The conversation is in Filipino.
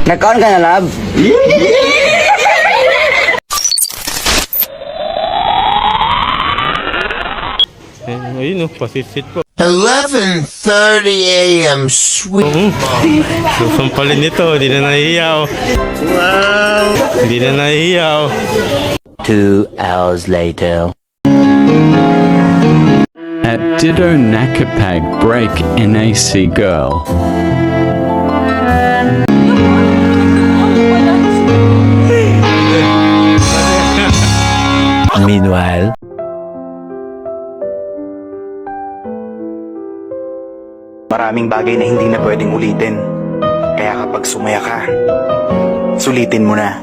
Nag-on ka na, love? Ayun oh, pasisit po. 11:30 a.m. Sweet. Susampalin nito, hindi na nahihiyaw. Wow! Hindi na nahihiyaw. 2 hours later. At Ditto Nakapag break NAC girl. Meanwhile. Maraming bagay na hindi na pwedeng ulitin. Kaya kapag sumaya ka, sulitin mo na.